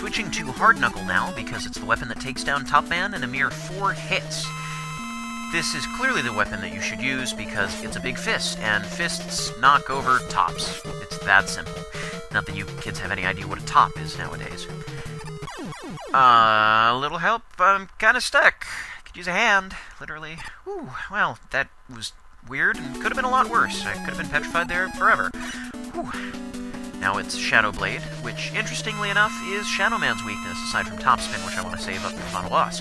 switching to Hard Knuckle now, because it's the weapon that takes down Top Man in a mere 4 hits. This is clearly the weapon that you should use, because it's a big fist, and fists knock over tops. It's that simple. Not that you kids have any idea what a top is nowadays. A little help? I'm kinda stuck. Could use a hand, literally. Whew, well, that was weird, and could have been a lot worse. I could have been petrified there forever. Whew. Now it's Shadow Blade, which, interestingly enough, is Shadow Man's weakness, aside from Top Spin, which I want to save up for the final boss.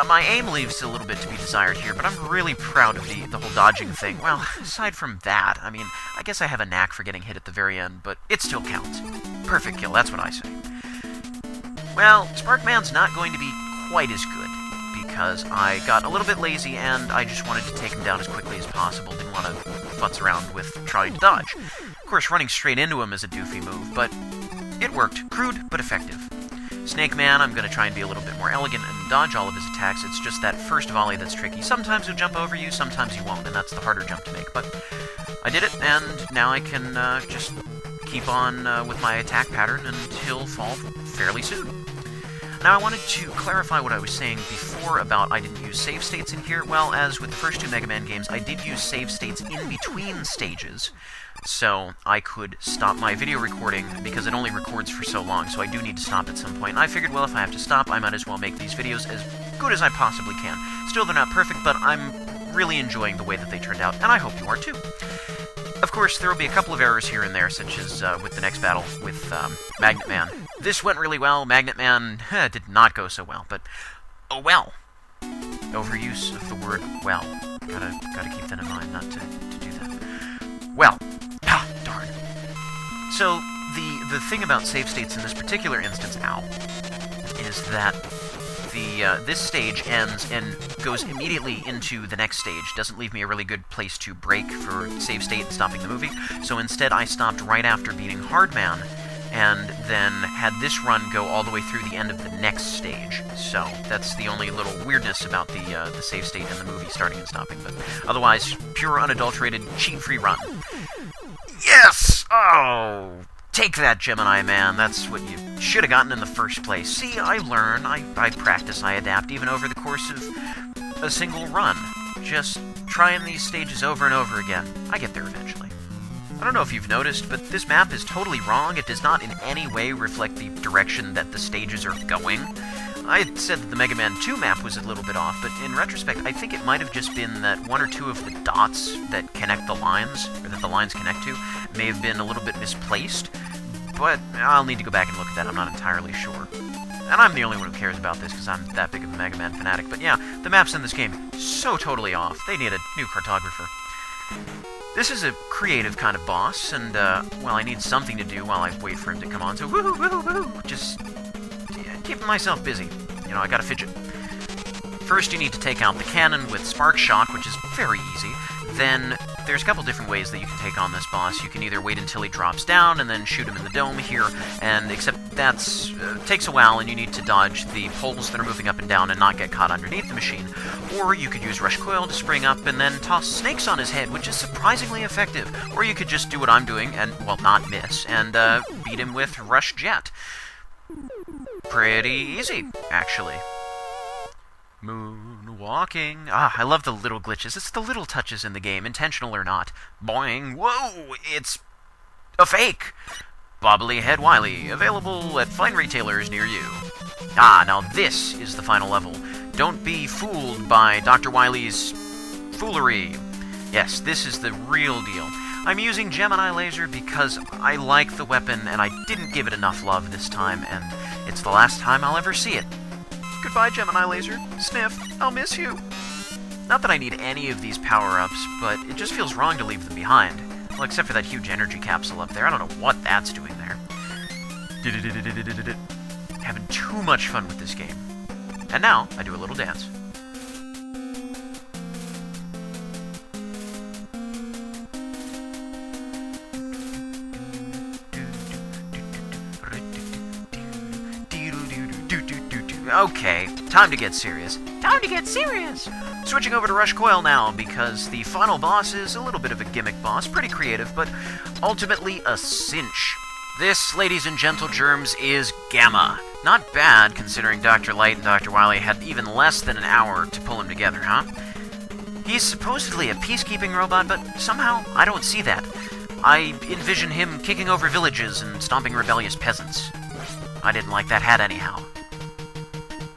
My aim leaves a little bit to be desired here, but I'm really proud of the whole dodging thing. Well, aside from that, I mean, I guess I have a knack for getting hit at the very end, but it still counts. Perfect kill, that's what I say. Well, Sparkman's not going to be quite as good, because I got a little bit lazy and I just wanted to take him down as quickly as possible. Didn't want to futz around with trying to dodge. Of course, running straight into him is a doofy move, but it worked. Crude, but effective. Snake Man, I'm going to try and be a little bit more elegant and dodge all of his attacks. It's just that first volley that's tricky. Sometimes he'll jump over you, sometimes he won't, and that's the harder jump to make. But I did it, and now I can just keep on with my attack pattern, and he'll fall fairly soon. Now, I wanted to clarify what I was saying before about I didn't use save states in here. Well, as with the first 2 Mega Man games, I did use save states in between stages, so I could stop my video recording, because it only records for so long, so I do need to stop at some point. And I figured, well, if I have to stop, I might as well make these videos as good as I possibly can. Still, they're not perfect, but I'm really enjoying the way that they turned out, and I hope you are too. Of course, there will be a couple of errors here and there, such as with the next battle with Magnet Man. This went really well, Magnet Man did not go so well, but oh well. Overuse of the word well. Gotta keep that in mind, not to do that. Well. Ah, darn. So, the thing about save states in this particular instance, is that this stage ends and goes immediately into the next stage. Doesn't leave me a really good place to break for save state and stopping the movie, so instead I stopped right after beating Hard Man, and then had this run go all the way through the end of the next stage. So that's the only little weirdness about the save state and the movie starting and stopping, but otherwise, pure, unadulterated, cheat-free run. Yes! Oh! Take that, Gemini Man. That's what you should have gotten in the first place. See, I learn, I practice, I adapt, even over the course of a single run. Just trying these stages over and over again. I get there eventually. I don't know if you've noticed, but this map is totally wrong. It does not in any way reflect the direction that the stages are going. I had said that the Mega Man 2 map was a little bit off, but in retrospect, I think it might have just been that 1 or 2 of the dots that connect the lines, or that the lines connect to, may have been a little bit misplaced, but I'll need to go back and look at that. I'm not entirely sure. And I'm the only one who cares about this, because I'm that big of a Mega Man fanatic, but yeah, the maps in this game, so totally off. They need a new cartographer. This is a creative kind of boss, and, well, I need something to do while I wait for him to come on, so woohoo, woohoo, woohoo, just keeping myself busy. You know, I gotta fidget. First, you need to take out the cannon with Spark Shock, which is very easy. Then, there's a couple different ways that you can take on this boss. You can either wait until he drops down and then shoot him in the dome here, and except that's takes a while and you need to dodge the poles that are moving up and down and not get caught underneath the machine. Or you could use Rush Coil to spring up and then toss snakes on his head, which is surprisingly effective. Or you could just do what I'm doing and, well, not miss, and beat him with Rush Jet. Pretty easy, actually. Moonwalking. Ah, I love the little glitches. It's the little touches in the game, intentional or not. Boing. Whoa! It's a fake! Bobbly Head Wily, available at fine retailers near you. Ah, now this is the final level. Don't be fooled by Dr. Wily's foolery. Yes, this is the real deal. I'm using Gemini Laser because I like the weapon and I didn't give it enough love this time, and it's the last time I'll ever see it. Goodbye, Gemini Laser. Sniff, I'll miss you. Not that I need any of these power-ups, but it just feels wrong to leave them behind. Well, except for that huge energy capsule up there. I don't know what that's doing there. Having too much fun with this game. And now, I do a little dance. Okay, time to get serious. Time to get serious! Switching over to Rush Coil now, because the final boss is a little bit of a gimmick boss, pretty creative, but ultimately a cinch. This, ladies and gentle germs, is Gamma. Not bad, considering Dr. Light and Dr. Wily had even less than an hour to pull him together, huh? He's supposedly a peacekeeping robot, but somehow I don't see that. I envision him kicking over villages and stomping rebellious peasants. I didn't like that hat anyhow.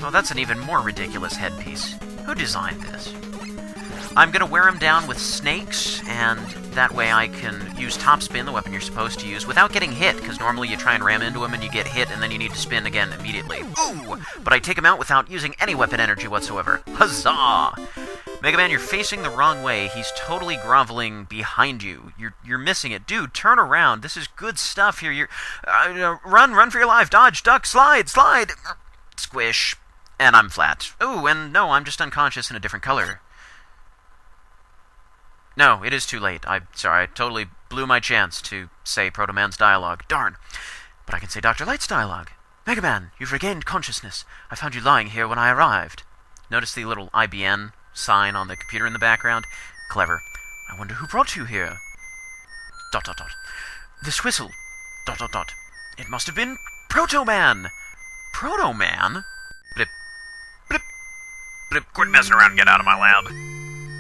Oh, that's an even more ridiculous headpiece. Who designed this? I'm gonna wear him down with snakes, and that way I can use top spin, the weapon you're supposed to use, without getting hit, because normally you try and ram into him and you get hit, and then you need to spin again immediately. Ooh! But I take him out without using any weapon energy whatsoever. Huzzah! Mega Man, you're facing the wrong way. He's totally groveling behind you. You're missing it. Dude, turn around. This is good stuff here. Run for your life. Dodge, duck, slide. Squish. And I'm flat. Ooh, and no, I'm just unconscious in a different color. No, it is too late. I'm sorry, I totally blew my chance to say Proto Man's dialogue. Darn. But I can say Dr. Light's dialogue. Mega Man, you've regained consciousness. I found you lying here when I arrived. Notice the little IBN sign on the computer in the background? Clever. I wonder who brought you here. ... This whistle. ... It must have been Proto Man. Proto Man? Blip. Blip. Blip. Quit messing around and get out of my lab.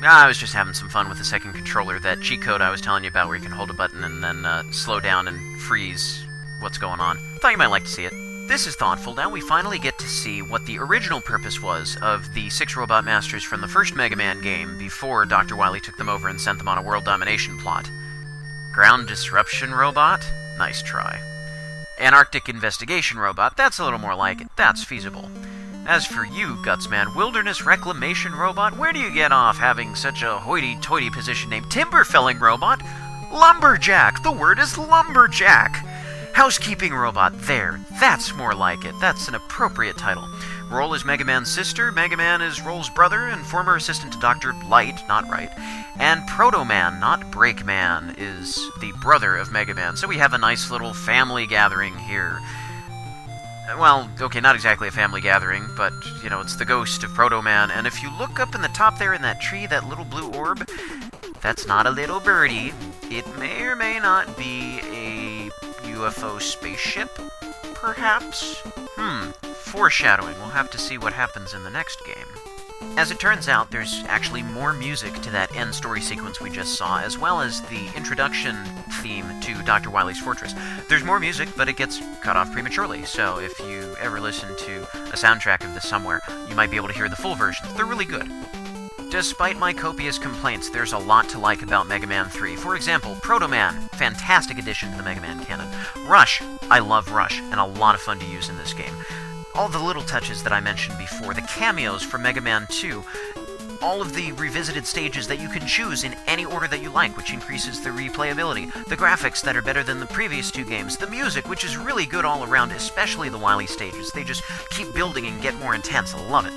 I was just having some fun with the second controller, that cheat code I was telling you about where you can hold a button and then slow down and freeze what's going on. Thought you might like to see it. This is thoughtful. Now we finally get to see what the original purpose was of the 6 robot masters from the first Mega Man game before Dr. Wily took them over and sent them on a world domination plot. Ground disruption robot? Nice try. Antarctic investigation robot? That's a little more like it. That's feasible. As for you, Gutsman, wilderness reclamation robot, where do you get off having such a hoity-toity position named timber felling robot? Lumberjack! The word is lumberjack! Housekeeping robot, there. That's more like it. That's an appropriate title. Roll is Mega Man's sister, Mega Man is Roll's brother, and former assistant to Dr. Light, not right. And Proto Man, not Break Man, is the brother of Mega Man. So we have a nice little family gathering here. Well, okay, not exactly a family gathering, but, you know, it's the ghost of Proto Man, and if you look up in the top there in that tree, that little blue orb, that's not a little birdie. It may or may not be a UFO spaceship, perhaps? Foreshadowing. We'll have to see what happens in the next game. As it turns out, there's actually more music to that end story sequence we just saw, as well as the introduction theme to Dr. Wily's Fortress. There's more music, but it gets cut off prematurely, so if you ever listen to a soundtrack of this somewhere, you might be able to hear the full versions. They're really good. Despite my copious complaints, there's a lot to like about Mega Man 3. For example, Proto Man, fantastic addition to the Mega Man canon. Rush, I love Rush, and a lot of fun to use in this game. All the little touches that I mentioned before, the cameos from Mega Man 2, all of the revisited stages that you can choose in any order that you like, which increases the replayability, the graphics that are better than the previous 2 games, the music, which is really good all around, especially the Wily Stages. They just keep building and get more intense. I love it.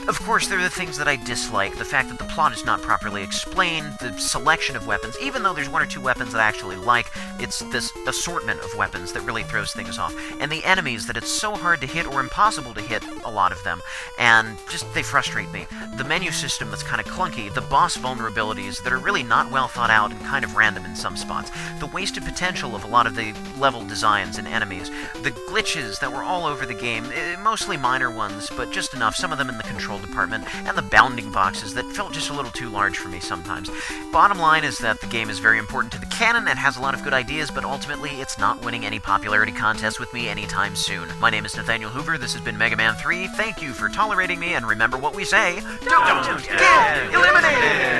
Of course, there are the things that I dislike, the fact that the plot is not properly explained, the selection of weapons. Even though there's 1 or 2 weapons that I actually like, it's this assortment of weapons that really throws things off. And the enemies that it's so hard to hit or impossible to hit, a lot of them, and just they frustrate me. The menu system that's kind of clunky, the boss vulnerabilities that are really not well thought out and kind of random in some spots, the wasted potential of a lot of the level designs and enemies, the glitches that were all over the game, mostly minor ones, but just enough, some of them in the control department, and the bounding boxes that felt just a little too large for me sometimes. Bottom line is that the game is very important to the canon and has a lot of good ideas, but ultimately it's not winning any popularity contests with me anytime soon. My name is Nathaniel Hoover, this has been Mega Man 3, thank you for tolerating me, and remember what we say, don't get eliminated!